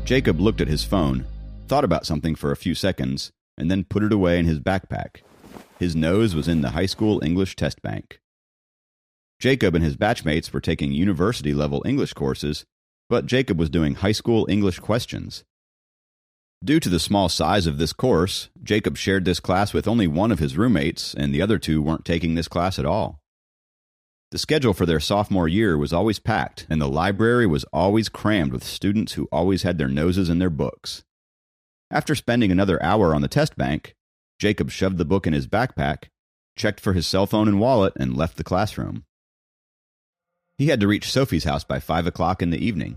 Jacob looked at his phone, thought about something for a few seconds, and then put it away in his backpack. His nose was in the high school English test bank. Jacob and his batchmates were taking university-level English courses, but Jacob was doing high school English questions. Due to the small size of this course, Jacob shared this class with only one of his roommates, and the other two weren't taking this class at all. The schedule for their sophomore year was always packed, and the library was always crammed with students who always had their noses in their books. After spending another hour on the test bank, Jacob shoved the book in his backpack, checked for his cell phone and wallet, and left the classroom. He had to reach Sophie's house by 5 o'clock in the evening.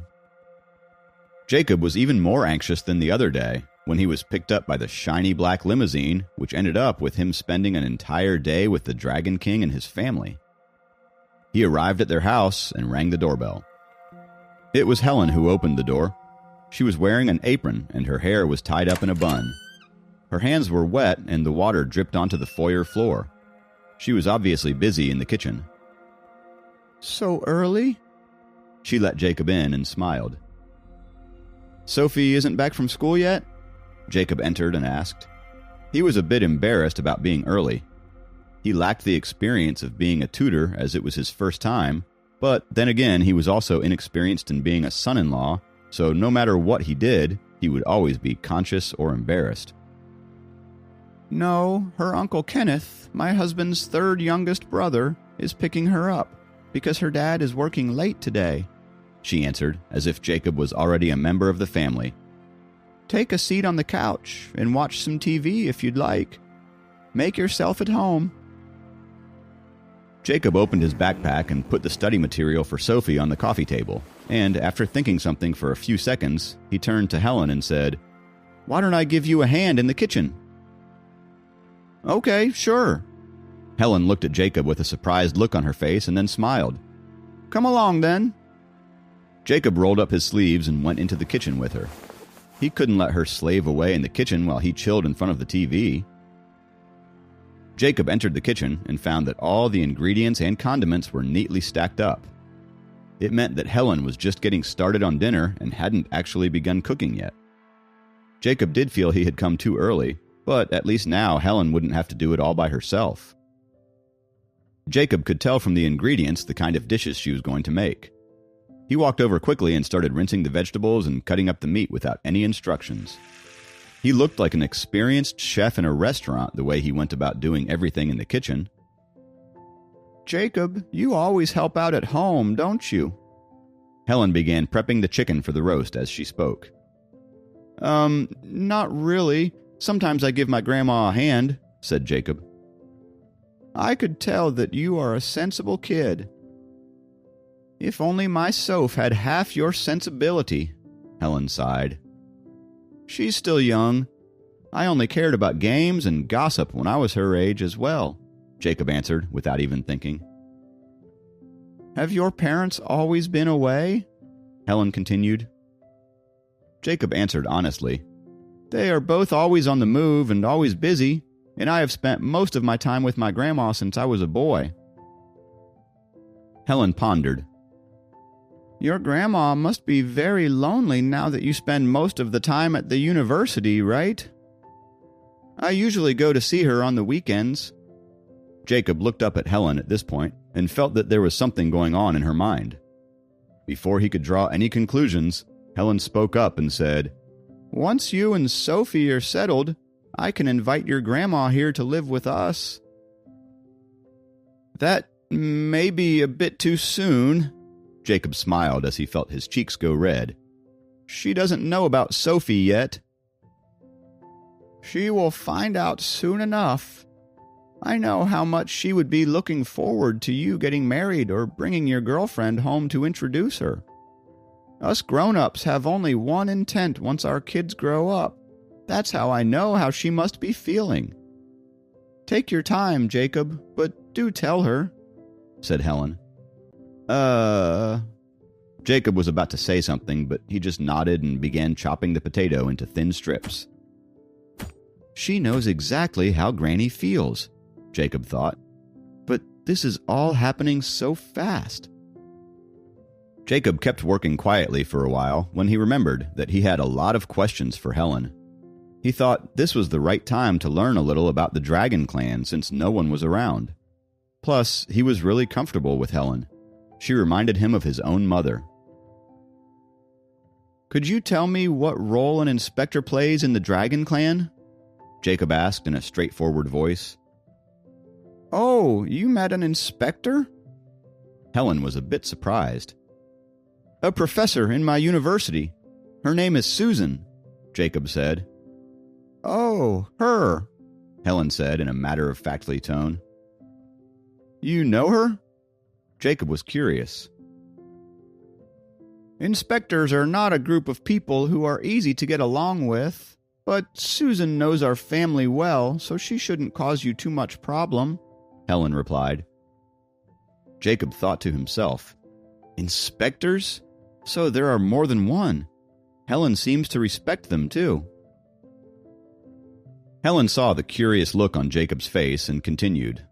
Jacob was even more anxious than the other day when he was picked up by the shiny black limousine, which ended up with him spending an entire day with the Dragon King and his family. He arrived at their house and rang the doorbell. It was Helen who opened the door. She was wearing an apron and her hair was tied up in a bun. Her hands were wet and the water dripped onto the foyer floor. She was obviously busy in the kitchen. "So early?" She let Jacob in and smiled. "Sophie isn't back from school yet?" Jacob entered and asked. He was a bit embarrassed about being early. He lacked the experience of being a tutor as it was his first time, but then again he was also inexperienced in being a son-in-law, so no matter what he did, he would always be conscious or embarrassed. "No, her Uncle Kenneth, my husband's third youngest brother, is picking her up because her dad is working late today," she answered, as if Jacob was already a member of the family. "Take a seat on the couch and watch some TV if you'd like. Make yourself at home." Jacob opened his backpack and put the study material for Sophie on the coffee table, and after thinking something for a few seconds, he turned to Helen and said, "Why don't I give you a hand in the kitchen?" "Okay, sure." Helen looked at Jacob with a surprised look on her face and then smiled. "Come along, then." Jacob rolled up his sleeves and went into the kitchen with her. He couldn't let her slave away in the kitchen while he chilled in front of the TV. Jacob entered the kitchen and found that all the ingredients and condiments were neatly stacked up. It meant that Helen was just getting started on dinner and hadn't actually begun cooking yet. Jacob did feel he had come too early, but at least now Helen wouldn't have to do it all by herself. Jacob could tell from the ingredients the kind of dishes she was going to make. He walked over quickly and started rinsing the vegetables and cutting up the meat without any instructions. He looked like an experienced chef in a restaurant the way he went about doing everything in the kitchen. "Jacob, you always help out at home, don't you?" Helen began prepping the chicken for the roast as she spoke. Not really. Sometimes I give my grandma a hand," said Jacob. "I could tell that you are a sensible kid." "If only my Soph had half your sensibility," Helen sighed. "She's still young. I only cared about games and gossip when I was her age as well," Jacob answered without even thinking. "Have your parents always been away?" Helen continued. Jacob answered honestly. "They are both always on the move and always busy, and I have spent most of my time with my grandma since I was a boy." Helen pondered. "Your grandma must be very lonely now that you spend most of the time at the university, right?" "I usually go to see her on the weekends." Jacob looked up at Helen at this point and felt that there was something going on in her mind. Before he could draw any conclusions, Helen spoke up and said, "Once you and Sophie are settled, I can invite your grandma here to live with us." "That may be a bit too soon." Jacob smiled as he felt his cheeks go red. "She doesn't know about Sophie yet." "She will find out soon enough. I know how much she would be looking forward to you getting married or bringing your girlfriend home to introduce her. Us grown-ups have only one intent once our kids grow up. That's how I know how she must be feeling." "Take your time, Jacob, but do tell her," said Helen. Jacob was about to say something, but he just nodded and began chopping the potato into thin strips. She knows exactly how Granny feels, Jacob thought. But this is all happening so fast. Jacob kept working quietly for a while when he remembered that he had a lot of questions for Helen. He thought this was the right time to learn a little about the Dragon Clan since no one was around. Plus, he was really comfortable with Helen. She reminded him of his own mother. "Could you tell me what role an inspector plays in the Dragon Clan?" Jacob asked in a straightforward voice. "Oh, you met an inspector?" Helen was a bit surprised. "A professor in my university. Her name is Susan," Jacob said. "Oh, her," Helen said in a matter-of-factly tone. "You know her?" Jacob was curious. "Inspectors are not a group of people who are easy to get along with, but Susan knows our family well, so she shouldn't cause you too much problem," Helen replied. Jacob thought to himself, "Inspectors? So there are more than one. Helen seems to respect them, too." Helen saw the curious look on Jacob's face and continued.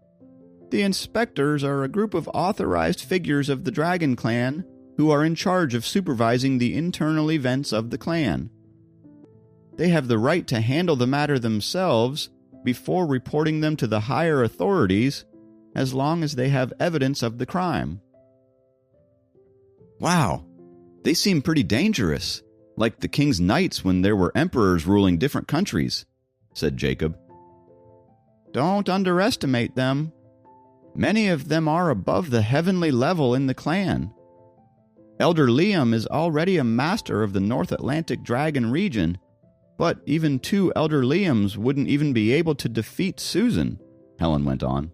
"The inspectors are a group of authorized figures of the Dragon Clan who are in charge of supervising the internal events of the clan. They have the right to handle the matter themselves before reporting them to the higher authorities, as long as they have evidence of the crime." "Wow, they seem pretty dangerous, like the king's knights when there were emperors ruling different countries," said Jacob. "Don't underestimate them. Many of them are above the heavenly level in the clan. Elder Liam is already a master of the North Atlantic Dragon region, but even 2 Elder Liams wouldn't even be able to defeat Susan," Helen went on.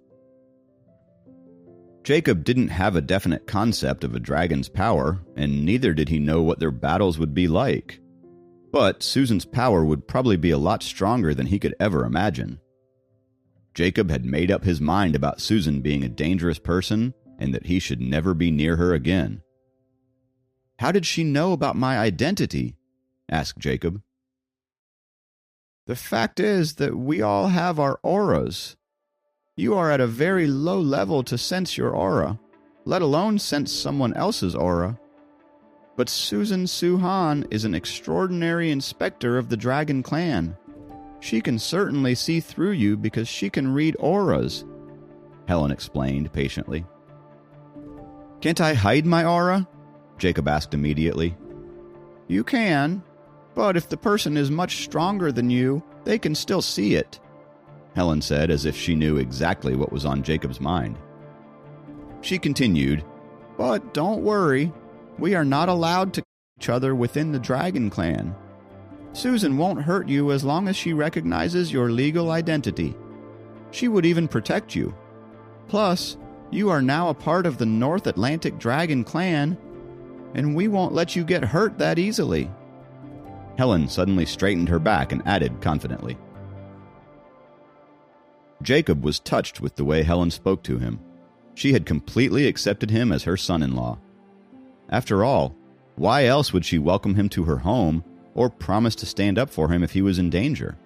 Jacob didn't have a definite concept of a dragon's power, and neither did he know what their battles would be like. But Susan's power would probably be a lot stronger than he could ever imagine. Jacob had made up his mind about Susan being a dangerous person and that he should never be near her again. "How did she know about my identity?" asked Jacob. "The fact is that we all have our auras. You are at a very low level to sense your aura, let alone sense someone else's aura. But Susan Suhan is an extraordinary inspector of the Dragon Clan. She can certainly see through you because she can read auras," Helen explained patiently. "Can't I hide my aura?" Jacob asked immediately. "You can, but if the person is much stronger than you, they can still see it," Helen said as if she knew exactly what was on Jacob's mind. She continued, "But don't worry, we are not allowed to kill each other within the Dragon Clan. Susan won't hurt you as long as she recognizes your legal identity. She would even protect you. Plus, you are now a part of the North Atlantic Dragon Clan, and we won't let you get hurt that easily." Helen suddenly straightened her back and added confidently. Jacob was touched with the way Helen spoke to him. She had completely accepted him as her son-in-law. After all, why else would she welcome him to her home or promise to stand up for him if he was in danger?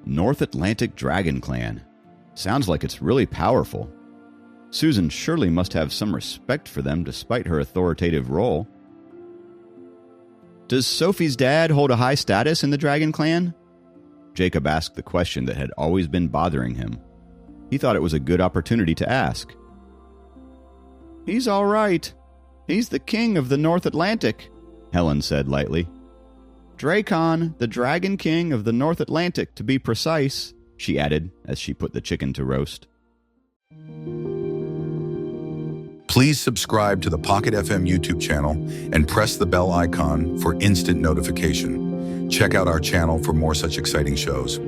North Atlantic Dragon Clan. Sounds like it's really powerful. Susan surely must have some respect for them despite her authoritative role. "Does Sophie's dad hold a high status in the Dragon Clan?" Jacob asked the question that had always been bothering him. He thought it was a good opportunity to ask. "He's all right. He's the king of the North Atlantic," Helen said lightly. "Dracon, the Dragon King of the North Atlantic, to be precise," she added as she put the chicken to roast. Please subscribe to the Pocket FM YouTube channel and press the bell icon for instant notification. Check out our channel for more such exciting shows.